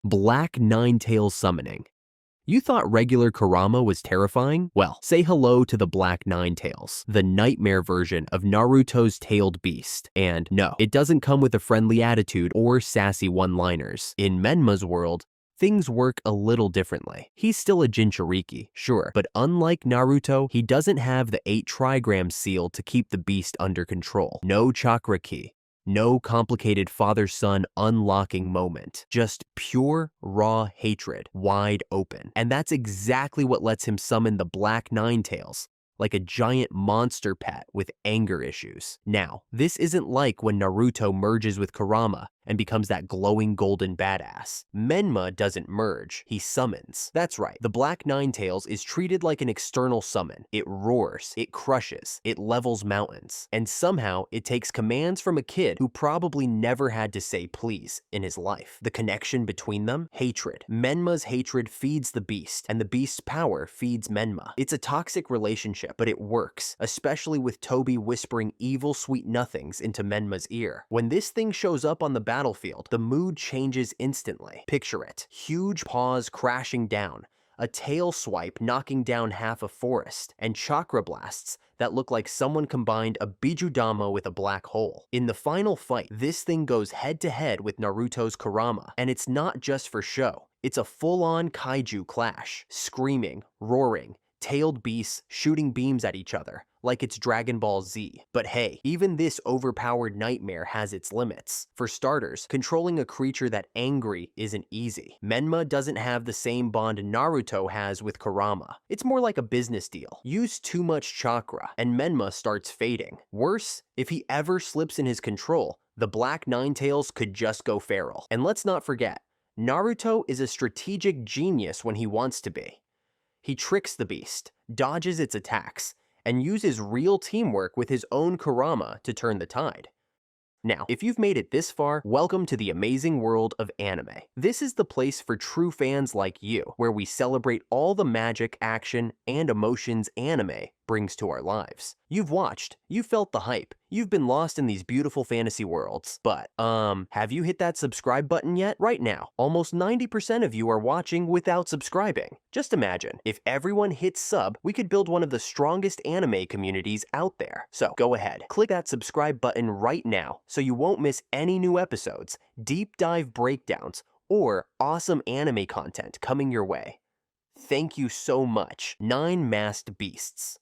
Black Ninetales Summoning. You thought regular Kurama was terrifying? Well, say hello to the Black Ninetales, the nightmare version of Naruto's tailed beast. And no, it doesn't come with a friendly attitude or sassy one-liners. In Menma's world, things work a little differently. He's still a jinchūriki, sure, but unlike Naruto, he doesn't have the 8 Trigrams Seal to keep the beast under control. No chakra key. No complicated father-son unlocking moment. Just pure, raw hatred, wide open. And that's exactly what lets him summon the Black Ninetales, like a giant monster pet with anger issues. Now, this isn't like when Naruto merges with Kurama and becomes that glowing golden badass. Menma doesn't merge, he summons. That's right, the Black Ninetales is treated like an external summon. It roars, it crushes, it levels mountains, and somehow it takes commands from a kid who probably never had to say please in his life. The connection between them? Hatred. Menma's hatred feeds the beast, and the beast's power feeds Menma. It's a toxic relationship, but it works, especially with Tobi whispering evil sweet nothings into Menma's ear. When this thing shows up on the battlefield, the mood changes instantly. Picture it. Huge paws crashing down, a tail swipe knocking down half a forest, and chakra blasts that look like someone combined a bijudama with a black hole. In the final fight, this thing goes head to head with Naruto's Kurama, and it's not just for show. It's a full-on kaiju clash. Screaming, roaring, tailed beasts shooting beams at each other, like it's Dragon Ball Z. But hey, even this overpowered nightmare has its limits. For starters, controlling a creature that angry isn't easy. Menma doesn't have the same bond Naruto has with Kurama. It's more like a business deal. Use too much chakra, and Menma starts fading. Worse, if he ever slips in his control, the Black Ninetales could just go feral. And let's not forget, Naruto is a strategic genius when he wants to be. He tricks the beast, dodges its attacks, and uses real teamwork with his own Kurama to turn the tide. Now, if you've made it this far, welcome to the amazing world of anime. This is the place for true fans like you, where we celebrate all the magic, action, and emotions anime brings to our lives. You've watched, you've felt the hype, you've been lost in these beautiful fantasy worlds, but, have you hit that subscribe button yet? Right now, almost 90% of you are watching without subscribing. Just imagine, if everyone hits sub, we could build one of the strongest anime communities out there. So, go ahead, click that subscribe button right now so you won't miss any new episodes, deep dive breakdowns, or awesome anime content coming your way. Thank you so much. 9 Masked Beasts.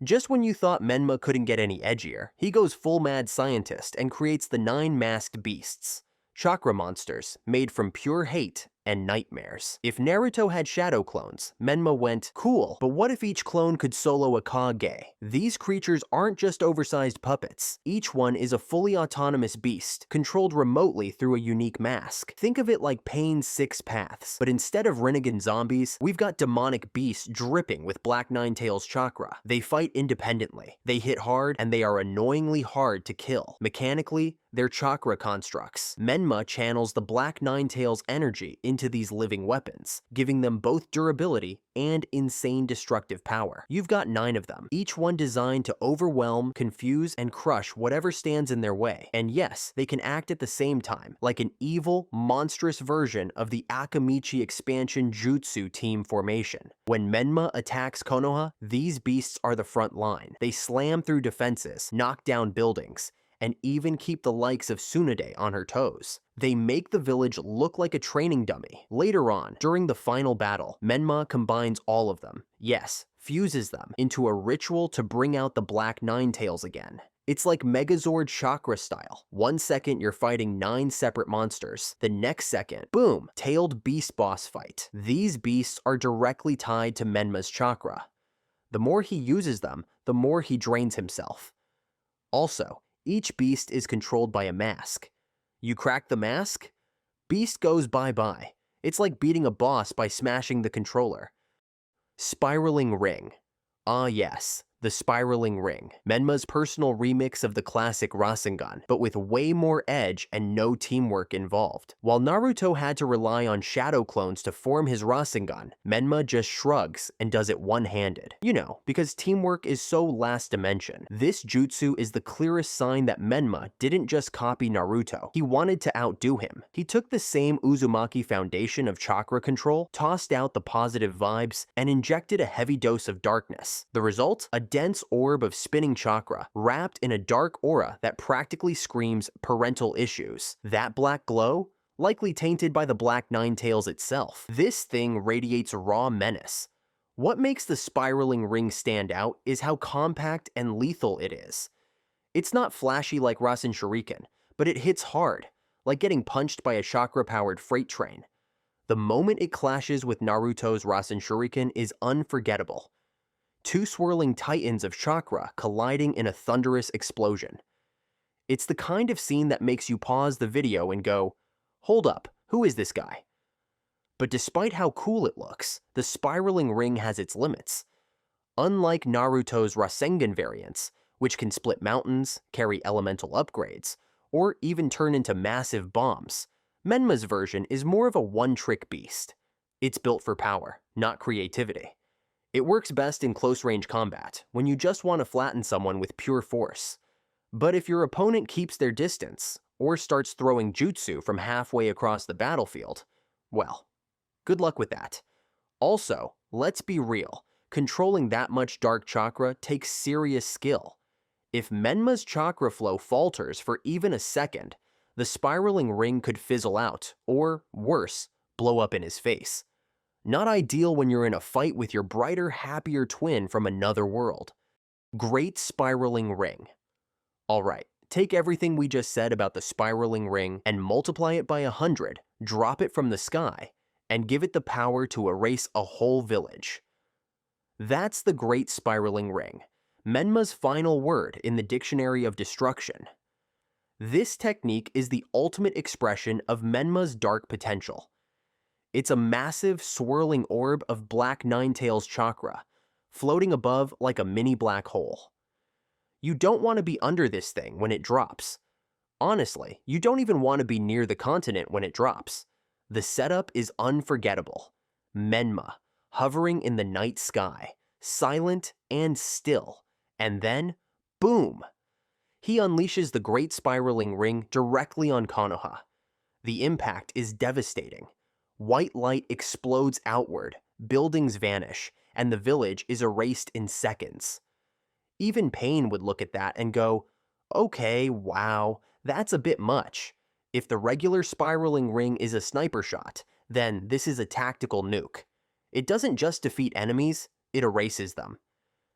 Just when you thought Menma couldn't get any edgier, he goes full mad scientist and creates the 9 Masked Beasts, chakra monsters made from pure hate and nightmares. If Naruto had shadow clones, Menma went, cool, but what if each clone could solo a Kage? These creatures aren't just oversized puppets. Each one is a fully autonomous beast, controlled remotely through a unique mask. Think of it like Pain's 6 Paths, but instead of Rinnegan zombies, we've got demonic beasts dripping with Black Ninetales chakra. They fight independently, they hit hard, and they are annoyingly hard to kill. Mechanically, they're chakra constructs. Menma channels the Black Ninetales energy into these living weapons, giving them both durability and insane destructive power. You've got 9 of them, each one designed to overwhelm, confuse, and crush whatever stands in their way. And yes, they can act at the same time, like an evil, monstrous version of the Akamichi expansion jutsu team formation. When Menma attacks Konoha, these beasts are the front line. They slam through defenses, knock down buildings, and even keep the likes of Tsunade on her toes. They make the village look like a training dummy. Later on, during the final battle, Menma combines all of them, yes, fuses them, into a ritual to bring out the Black Ninetales again. It's like Megazord chakra style. One second you're fighting 9 separate monsters, the next second, boom, tailed beast boss fight. These beasts are directly tied to Menma's chakra. The more he uses them, the more he drains himself. Also, each beast is controlled by a mask. You crack the mask, beast goes bye-bye. It's like beating a boss by smashing the controller. Spiraling ring. Ah yes, The Spiraling Ring, Menma's personal remix of the classic Rasengan, but with way more edge and no teamwork involved. While Naruto had to rely on shadow clones to form his Rasengan, Menma just shrugs and does it one-handed. You know, because teamwork is so last dimension. This jutsu is the clearest sign that Menma didn't just copy Naruto, he wanted to outdo him. He took the same Uzumaki foundation of chakra control, tossed out the positive vibes, and injected a heavy dose of darkness. The result? A dense orb of spinning chakra, wrapped in a dark aura that practically screams parental issues. That black glow? Likely tainted by the Black Ninetales itself. This thing radiates raw menace. What makes the spiraling ring stand out is how compact and lethal it is. It's not flashy like Rasen Shuriken, but it hits hard, like getting punched by a chakra-powered freight train. The moment it clashes with Naruto's Rasen Shuriken is unforgettable. Two swirling titans of chakra colliding in a thunderous explosion. It's the kind of scene that makes you pause the video and go, "Hold up, who is this guy?" But despite how cool it looks, the spiraling ring has its limits. Unlike Naruto's Rasengan variants, which can split mountains, carry elemental upgrades, or even turn into massive bombs, Menma's version is more of a one-trick beast. It's built for power, not creativity. It works best in close-range combat, when you just want to flatten someone with pure force. But if your opponent keeps their distance, or starts throwing jutsu from halfway across the battlefield, well, good luck with that. Also, let's be real, controlling that much dark chakra takes serious skill. If Menma's chakra flow falters for even a second, the spiraling ring could fizzle out, or worse, blow up in his face. Not ideal when you're in a fight with your brighter, happier twin from another world. Great spiraling ring. Alright, take everything we just said about the spiraling ring and multiply it by 100, drop it from the sky, and give it the power to erase a whole village. That's the Great Spiraling Ring, Menma's final word in the Dictionary of Destruction. This technique is the ultimate expression of Menma's dark potential. It's a massive, swirling orb of Black Ninetales chakra, floating above like a mini black hole. You don't want to be under this thing when it drops. Honestly, you don't even want to be near the continent when it drops. The setup is unforgettable. Menma, hovering in the night sky, silent and still, and then, boom! He unleashes the Great Spiraling Ring directly on Konoha. The impact is devastating. White light explodes outward, buildings vanish, and the village is erased in seconds. Even Pain would look at that and go, "Okay, wow, that's a bit much. If the regular spiraling ring is a sniper shot, then this is a tactical nuke. It doesn't just defeat enemies, it erases them."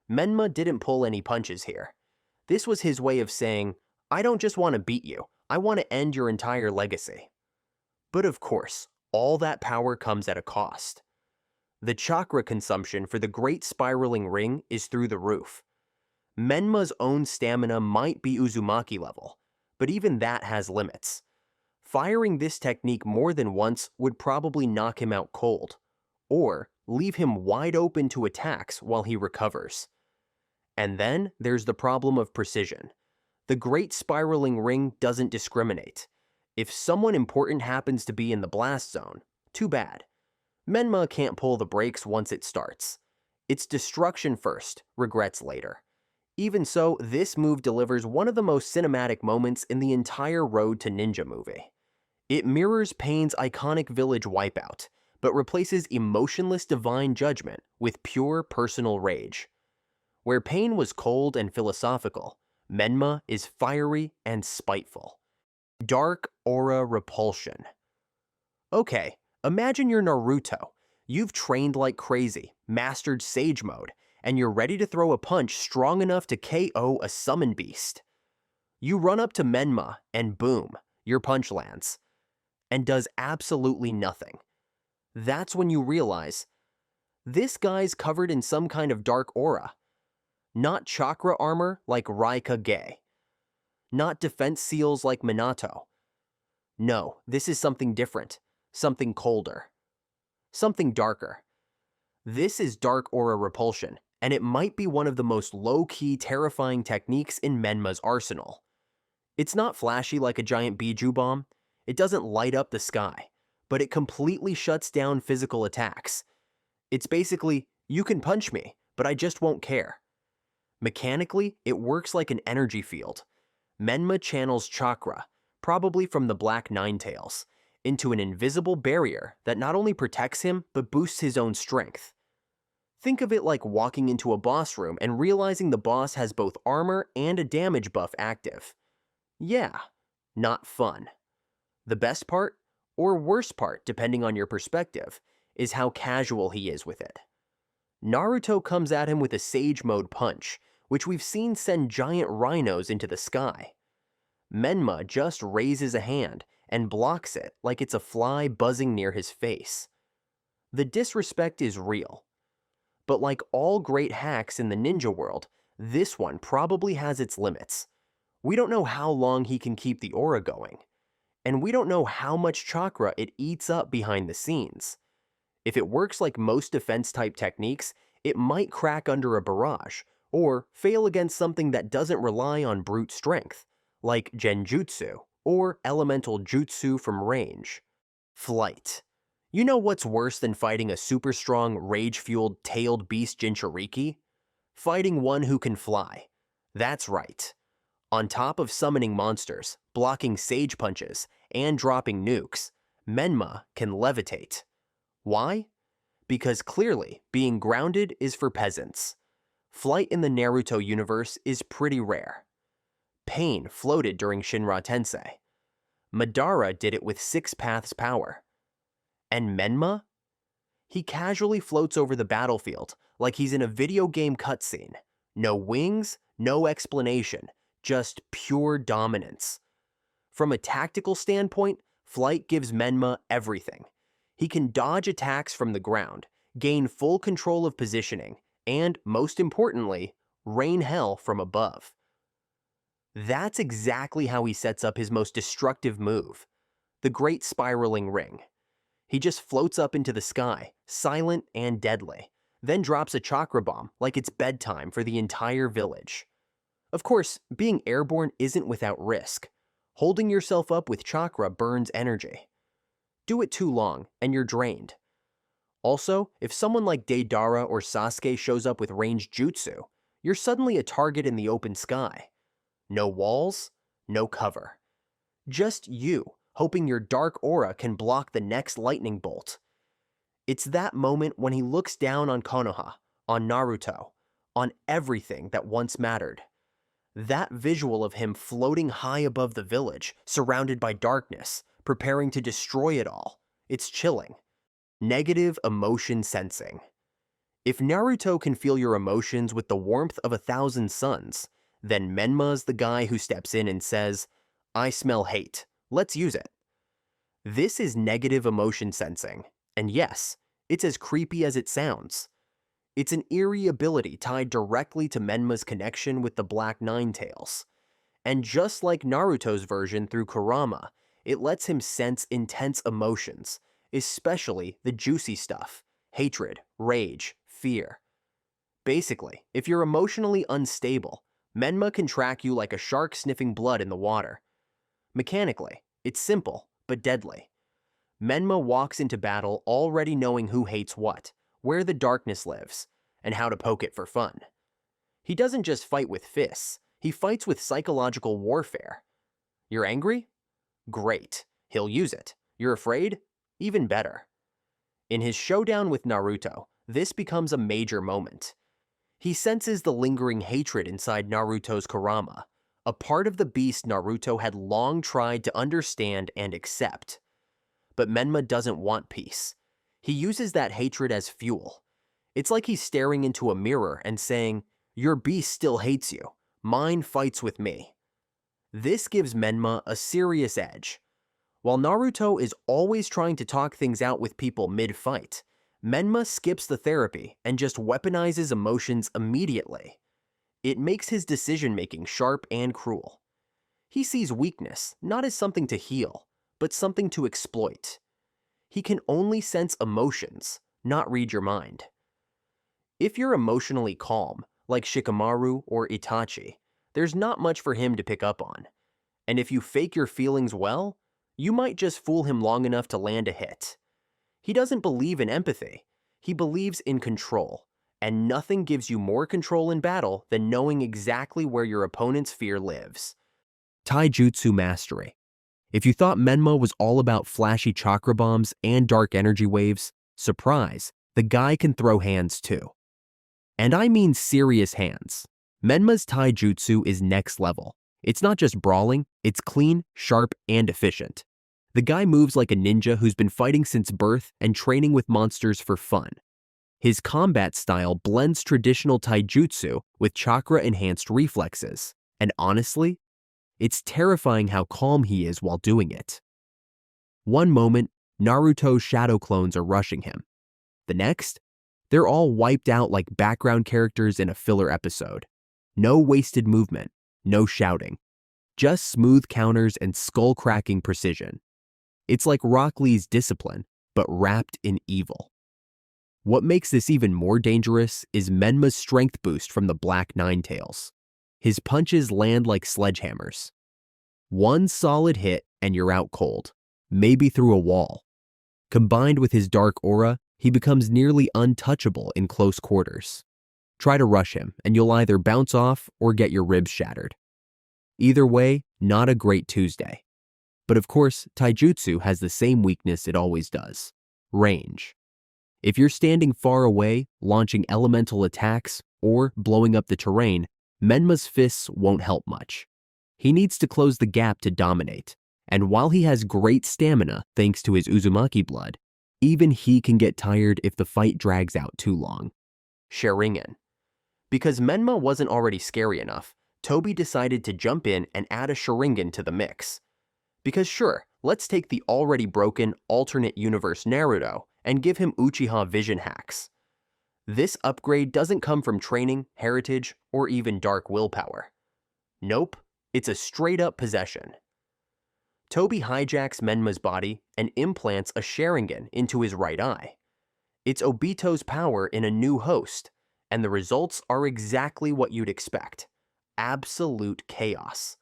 Menma didn't pull any punches here. This was his way of saying, "I don't just want to beat you, I want to end your entire legacy." But of course, all that power comes at a cost. The chakra consumption for the Great Spiraling Ring is through the roof. Menma's own stamina might be Uzumaki level, but even that has limits. Firing this technique more than once would probably knock him out cold, or leave him wide open to attacks while he recovers. And then there's the problem of precision. The Great Spiraling Ring doesn't discriminate. If someone important happens to be in the blast zone, too bad. Menma can't pull the brakes once it starts. It's destruction first, regrets later. Even so, this move delivers one of the most cinematic moments in the entire Road to Ninja movie. It mirrors Pain's iconic village wipeout, but replaces emotionless divine judgment with pure personal rage. Where Pain was cold and philosophical, Menma is fiery and spiteful. Dark Aura Repulsion. Okay, imagine you're Naruto. You've trained like crazy, mastered Sage Mode, and you're ready to throw a punch strong enough to KO a summon beast. You run up to Menma, and boom, your punch lands, and does absolutely nothing. That's when you realize, this guy's covered in some kind of dark aura. Not chakra armor like Raika Ge. Not defense seals like Minato. No, this is something different, something colder, something darker. This is Dark Aura Repulsion, and it might be one of the most low-key, terrifying techniques in Menma's arsenal. It's not flashy like a giant Biju bomb, it doesn't light up the sky, but it completely shuts down physical attacks. It's basically, you can punch me, but I just won't care. Mechanically, it works like an energy field. Menma channels chakra, probably from the Black Ninetales, into an invisible barrier that not only protects him, but boosts his own strength. Think of it like walking into a boss room and realizing the boss has both armor and a damage buff active. Yeah, not fun. The best part, or worst part depending on your perspective, is how casual he is with it. Naruto comes at him with a Sage Mode punch, which we've seen send giant rhinos into the sky. Menma just raises a hand and blocks it like it's a fly buzzing near his face. The disrespect is real. But like all great hacks in the ninja world, this one probably has its limits. We don't know how long he can keep the aura going, and we don't know how much chakra it eats up behind the scenes. If it works like most defense-type techniques, it might crack under a barrage, or fail against something that doesn't rely on brute strength, like genjutsu or elemental jutsu from range. Flight. You know what's worse than fighting a super strong, rage-fueled, tailed beast jinchūriki? Fighting one who can fly. That's right. On top of summoning monsters, blocking sage punches, and dropping nukes, Menma can levitate. Why? Because clearly, being grounded is for peasants. Flight in the Naruto universe is pretty rare. Pain floated during Shinra Tensei. Madara did it with 6 Paths power. And Menma? He casually floats over the battlefield like he's in a video game cutscene. No wings, no explanation, just pure dominance. From a tactical standpoint, flight gives Menma everything. He can dodge attacks from the ground, gain full control of positioning, and, most importantly, rain hell from above. That's exactly how he sets up his most destructive move, the Great Spiraling Ring. He just floats up into the sky, silent and deadly, then drops a chakra bomb like it's bedtime for the entire village. Of course, being airborne isn't without risk. Holding yourself up with chakra burns energy. Do it too long, and you're drained. Also, if someone like Deidara or Sasuke shows up with ranged jutsu, you're suddenly a target in the open sky. No walls, no cover. Just you, hoping your dark aura can block the next lightning bolt. It's that moment when he looks down on Konoha, on Naruto, on everything that once mattered. That visual of him floating high above the village, surrounded by darkness, preparing to destroy it all, it's chilling. Negative emotion sensing. If Naruto can feel your emotions with the warmth of 1,000 suns, then Menma's the guy who steps in and says, "I smell hate. Let's use it." This is negative emotion sensing, and yes, it's as creepy as it sounds. It's an eerie ability tied directly to Menma's connection with the Black Ninetales. And just like Naruto's version through Kurama, it lets him sense intense emotions, especially the juicy stuff, hatred, rage, fear. Basically, if you're emotionally unstable, Menma can track you like a shark sniffing blood in the water. Mechanically, it's simple, but deadly. Menma walks into battle already knowing who hates what, where the darkness lives, and how to poke it for fun. He doesn't just fight with fists, he fights with psychological warfare. You're angry? Great, he'll use it. You're afraid? Even better. In his showdown with Naruto, this becomes a major moment. He senses the lingering hatred inside Naruto's Kurama, a part of the beast Naruto had long tried to understand and accept. But Menma doesn't want peace. He uses that hatred as fuel. It's like he's staring into a mirror and saying, "Your beast still hates you. Mine fights with me." This gives Menma a serious edge. While Naruto is always trying to talk things out with people mid-fight, Menma skips the therapy and just weaponizes emotions immediately. It makes his decision-making sharp and cruel. He sees weakness not as something to heal, but something to exploit. He can only sense emotions, not read your mind. If you're emotionally calm, like Shikamaru or Itachi, there's not much for him to pick up on. And if you fake your feelings well, you might just fool him long enough to land a hit. He doesn't believe in empathy. He believes in control, and nothing gives you more control in battle than knowing exactly where your opponent's fear lives. Taijutsu Mastery. If you thought Menma was all about flashy chakra bombs and dark energy waves, surprise, the guy can throw hands too. And I mean serious hands. Menma's taijutsu is next level. It's not just brawling, it's clean, sharp, and efficient. The guy moves like a ninja who's been fighting since birth and training with monsters for fun. His combat style blends traditional taijutsu with chakra-enhanced reflexes, and honestly, it's terrifying how calm he is while doing it. One moment, Naruto's shadow clones are rushing him. The next, they're all wiped out like background characters in a filler episode. No wasted movement, no shouting. Just smooth counters and skull-cracking precision. It's like Rock Lee's discipline, but wrapped in evil. What makes this even more dangerous is Menma's strength boost from the Black Ninetales. His punches land like sledgehammers. One solid hit and you're out cold, maybe through a wall. Combined with his dark aura, he becomes nearly untouchable in close quarters. Try to rush him and you'll either bounce off or get your ribs shattered. Either way, not a great Tuesday. But of course, taijutsu has the same weakness it always does: range. If you're standing far away, launching elemental attacks, or blowing up the terrain, Menma's fists won't help much. He needs to close the gap to dominate, and while he has great stamina thanks to his Uzumaki blood, even he can get tired if the fight drags out too long. Sheringan. Because Menma wasn't already scary enough, Tobi decided to jump in and add a Sheringan to the mix. Because sure, let's take the already broken alternate universe Naruto and give him Uchiha vision hacks. This upgrade doesn't come from training, heritage, or even dark willpower. Nope, it's a straight-up possession. Tobi hijacks Menma's body and implants a Sheringan into his right eye. It's Obito's power in a new host, and the results are exactly what you'd expect: absolute chaos.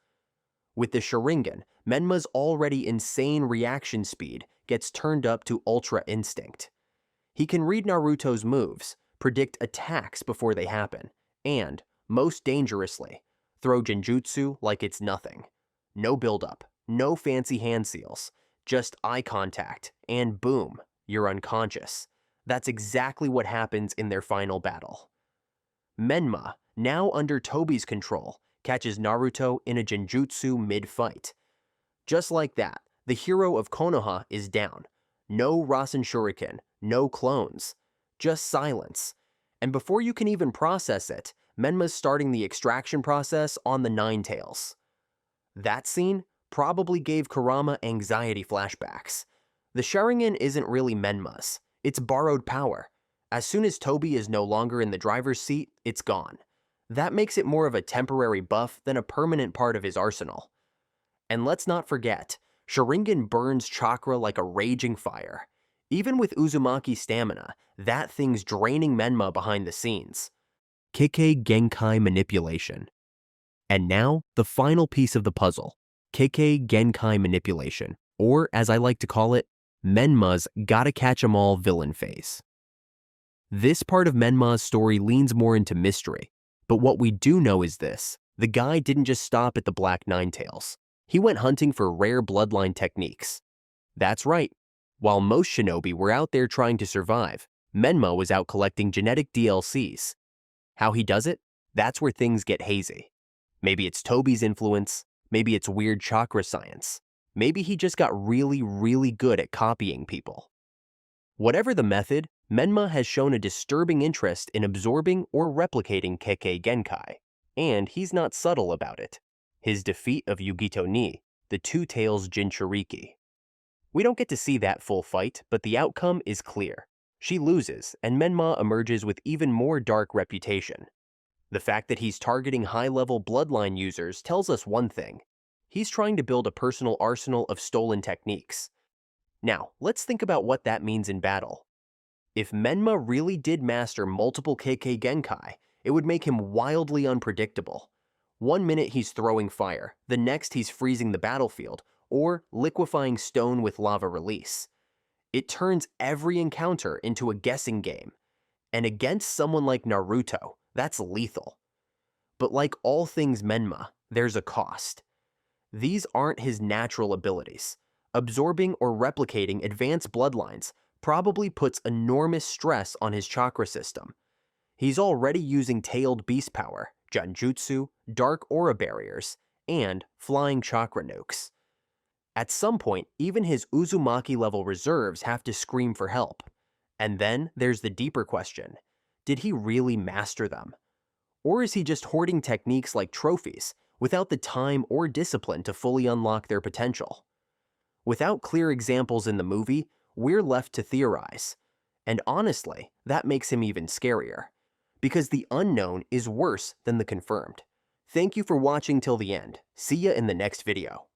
With the Sheringan, Menma's already insane reaction speed gets turned up to Ultra Instinct. He can read Naruto's moves, predict attacks before they happen, and, most dangerously, throw genjutsu like it's nothing. No buildup, no fancy hand seals, just eye contact, and boom, you're unconscious. That's exactly what happens in their final battle. Menma, now under Tobi's control, catches Naruto in a genjutsu mid-fight. Just like that, the hero of Konoha is down. No Rasen Shuriken, no clones, just silence. And before you can even process it, Menma's starting the extraction process on the Ninetales. That scene probably gave Kurama anxiety flashbacks. The Sheringan isn't really Menma's, it's borrowed power. As soon as Tobi is no longer in the driver's seat, it's gone. That makes it more of a temporary buff than a permanent part of his arsenal. And let's not forget, Sheringan burns chakra like a raging fire. Even with Uzumaki stamina, that thing's draining Menma behind the scenes. Genkai Manipulation. And now, the final piece of the puzzle, Genkai Manipulation, or as I like to call it, Menma's gotta catch 'em all villain phase. This part of Menma's story leans more into mystery, but what we do know is this: the guy didn't just stop at the Black Ninetales. He went hunting for rare bloodline techniques. That's right. While most shinobi were out there trying to survive, Menma was out collecting genetic DLCs. How he does it? That's where things get hazy. Maybe it's Tobi's influence, maybe it's weird chakra science, maybe he just got really good at copying people. Whatever the method, Menma has shown a disturbing interest in absorbing or replicating Kekkei Genkai, and he's not subtle about it. His defeat of Yugito Ni, the Two Tails Jinchūriki. We don't get to see that full fight, but the outcome is clear. She loses, and Menma emerges with even more dark reputation. The fact that he's targeting high-level bloodline users tells us one thing: he's trying to build a personal arsenal of stolen techniques. Now, let's think about what that means in battle. If Menma really did master multiple KK Genkai, it would make him wildly unpredictable. One minute he's throwing fire, the next he's freezing the battlefield, or liquefying stone with lava release. It turns every encounter into a guessing game. And against someone like Naruto, that's lethal. But like all things Menma, there's a cost. These aren't his natural abilities. Absorbing or replicating advanced bloodlines probably puts enormous stress on his chakra system. He's already using tailed beast power, genjutsu, dark aura barriers, and flying chakra nukes. At some point, even his Uzumaki-level reserves have to scream for help. And then there's the deeper question. Did he really master them? Or is he just hoarding techniques like trophies without the time or discipline to fully unlock their potential? Without clear examples in the movie, we're left to theorize. And honestly, that makes him even scarier. Because the unknown is worse than the confirmed. Thank you for watching till the end. See ya in the next video.